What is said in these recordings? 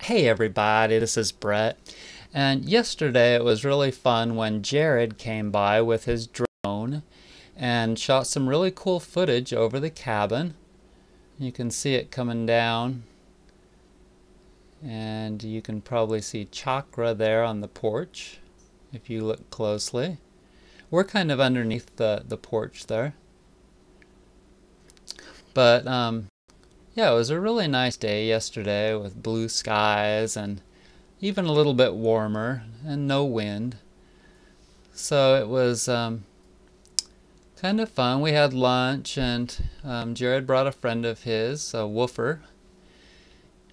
Hey everybody, this is Brett. And yesterday it was really fun when Jared came by with his drone and shot some really cool footage over the cabin. You can see it coming down, and you can probably see Chakra there on the porch if you look closely. We're kind of underneath the porch there. But yeah, it was a really nice day yesterday with blue skies and even a little bit warmer and no wind. So it was kind of fun. We had lunch, and Jared brought a friend of his, a woofer.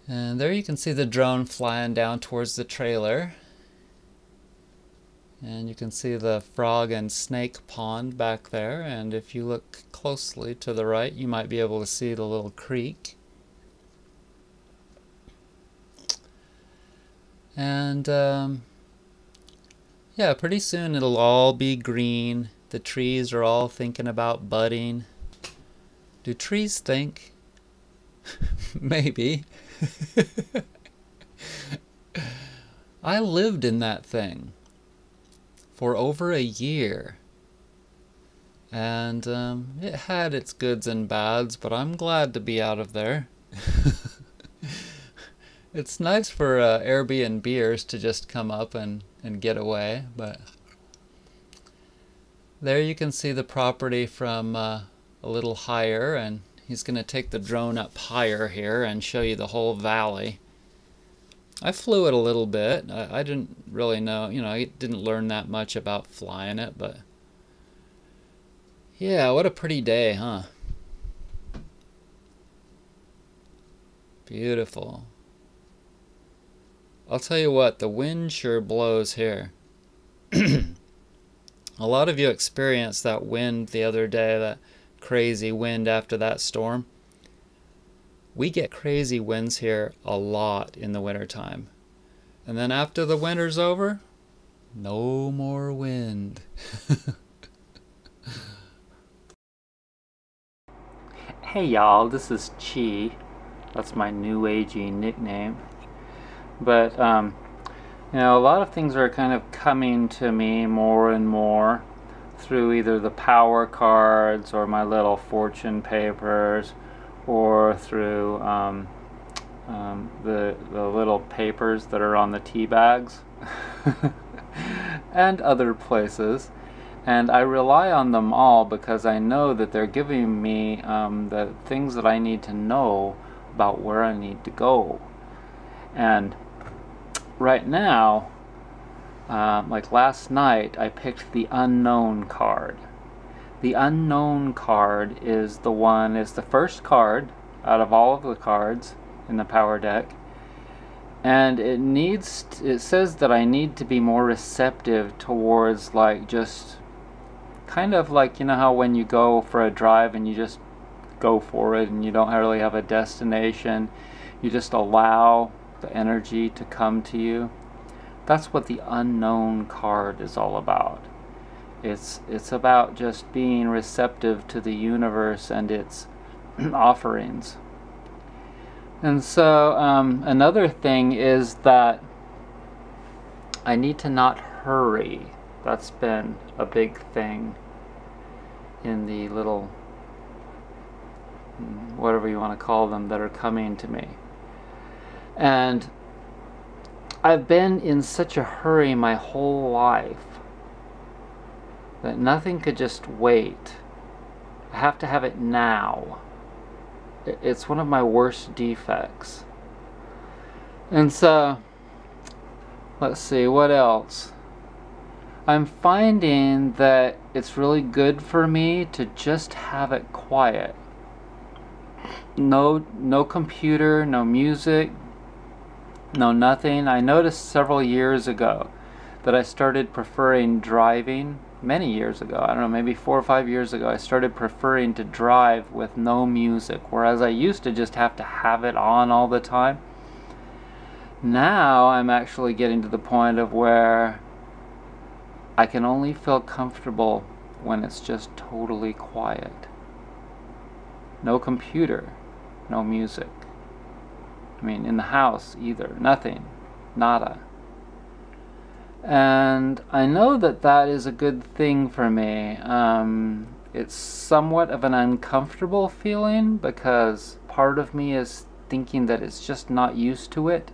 And there you can see the drone flying down towards the trailer. And you can see the frog and snake pond back there. And if you look closely to the right, you might be able to see the little creek. And yeah, pretty soon it'll all be green. The trees are all thinking about budding. Do trees think? Maybe. I lived in that thing for over a year. And it had its goods and bads, but I'm glad to be out of there. It's nice for Airbnbers to just come up and get away, but there you can see the property from a little higher, and he's going to take the drone up higher here and show you the whole valley. I flew it a little bit. I didn't really know, I didn't learn that much about flying it, but yeah, what a pretty day, huh? Beautiful. I'll tell you what, the wind sure blows here. A lot of you experienced that wind the other day, that crazy wind after that storm. We get crazy winds here a lot in the wintertime. And then after the winter's over, no more wind. Hey y'all, this is Chi. That's my new agey nickname. But a lot of things are kind of coming to me more and more through either the power cards or my little fortune papers, or through the little papers that are on the tea bags and other places. And I rely on them all because I know that they're giving me the things that I need to know about where I need to go. And right now, like last night, I picked the unknown card. The unknown card is the first card out of all of the cards in the power deck. And it says that I need to be more receptive towards, like, just kind of like, how when you go for a drive and you just go for it and you don't really have a destination, you just allow the energy to come to you. That's what the unknown card is all about. It's about just being receptive to the universe and its offerings. And so another thing is that I need to not hurry. That's been a big thing in the little, whatever you want to call them, that are coming to me. And I've been in such a hurry my whole life that nothing could just wait. I have to have it now. It's one of my worst defects. And so, let's see, what else? I'm finding that it's really good for me to just have it quiet. No computer, no music, no nothing. I noticed several years ago that I started preferring driving. Many years ago, I don't know, maybe 4 or 5 years ago, I started preferring to drive with no music, whereas I used to just have to have it on all the time. Now I'm actually getting to the point of where I can only feel comfortable when it's just totally quiet. No computer, no music. I mean, in the house either. Nothing. Nada. And I know that that is a good thing for me. It's somewhat of an uncomfortable feeling because part of me is thinking that it's just not used to it.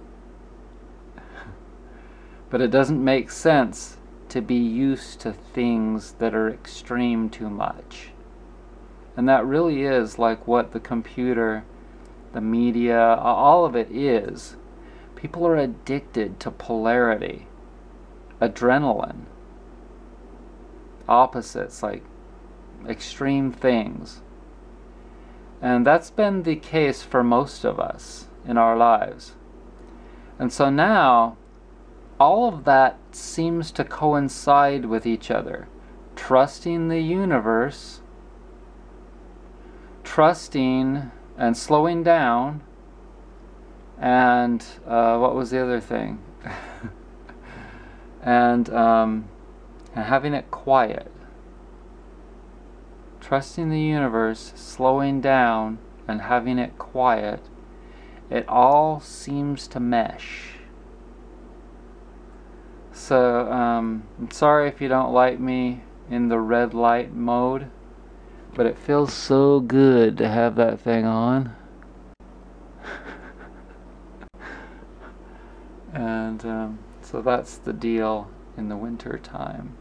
But it doesn't make sense to be used to things that are extreme too much. And that really is like what the computer, the media, all of it is. People are addicted to polarity, adrenaline, opposites, like extreme things. And that's been the case for most of us in our lives. And so now, all of that seems to coincide with each other. Trusting the universe, trusting and slowing down, and what was the other thing? and having it quiet. Trusting the universe, slowing down, and having it quiet. It all seems to mesh. So, I'm sorry if you don't like me in the red light mode, but it feels so good to have that thing on. And so that's the deal in the winter time.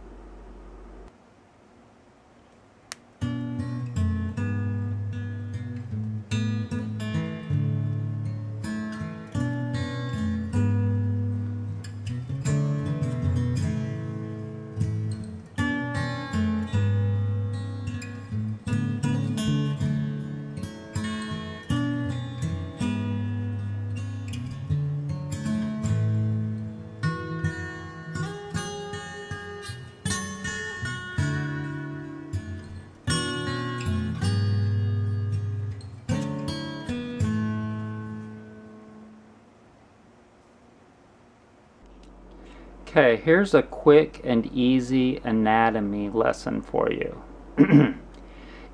Okay, here's a quick and easy anatomy lesson for you.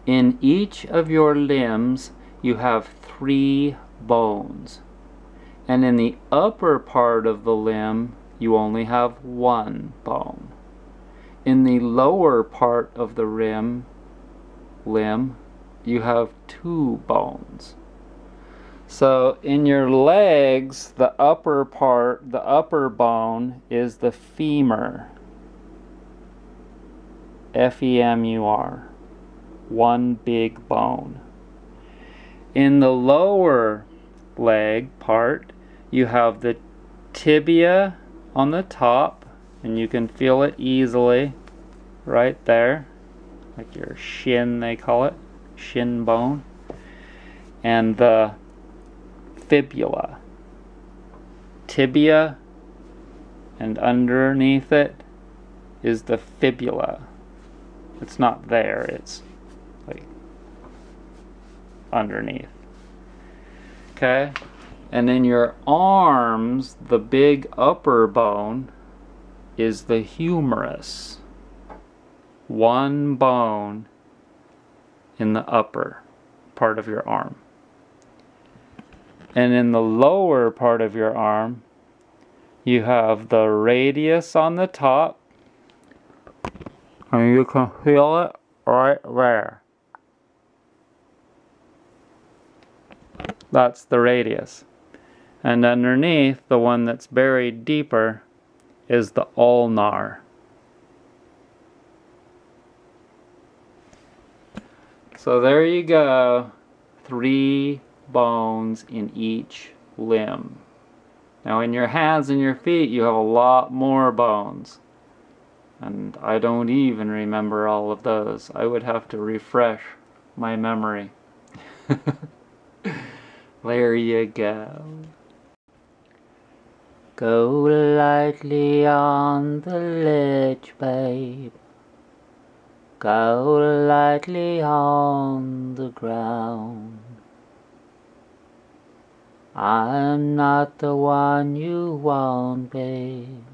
In each of your limbs, you have 3 bones. And in the upper part of the limb, you only have 1 bone. In the lower part of the limb, you have 2 bones. So in your legs, the upper part, the upper bone is the femur. F-E-M-U-R. One big bone. In the lower leg part, you have the tibia on the top, and you can feel it easily right there, like your shin, they call it, shin bone. And the fibula, tibia, and underneath it is the fibula. It's not there, it's like underneath. Okay? And in your arms, the big upper bone is the humerus. 1 bone in the upper part of your arm. And in the lower part of your arm, you have the radius on the top, and you can feel it right there. That's the radius. And underneath, the one that's buried deeper, is the ulnar. So there you go. 3 bones in each limb. Now in your hands and your feet you have a lot more bones, and I don't even remember all of those. I would have to refresh my memory. There you go. Go lightly on the ledge, babe. Go lightly on the ground. I'm not the one you want, babe.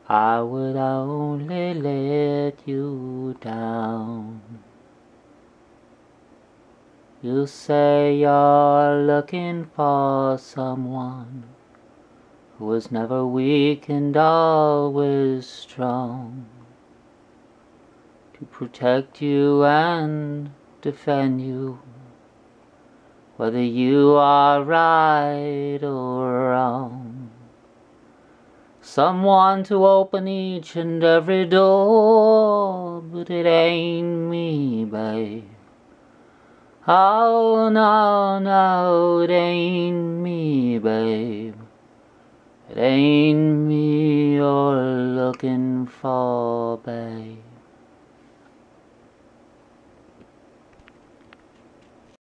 I would only let you down. You say you're looking for someone who was never weak and always strong, to protect you and defend you, whether you are right or wrong. Someone to open each and every door, but it ain't me, babe. Oh, no, no, it ain't me, babe. It ain't me you're looking for, babe.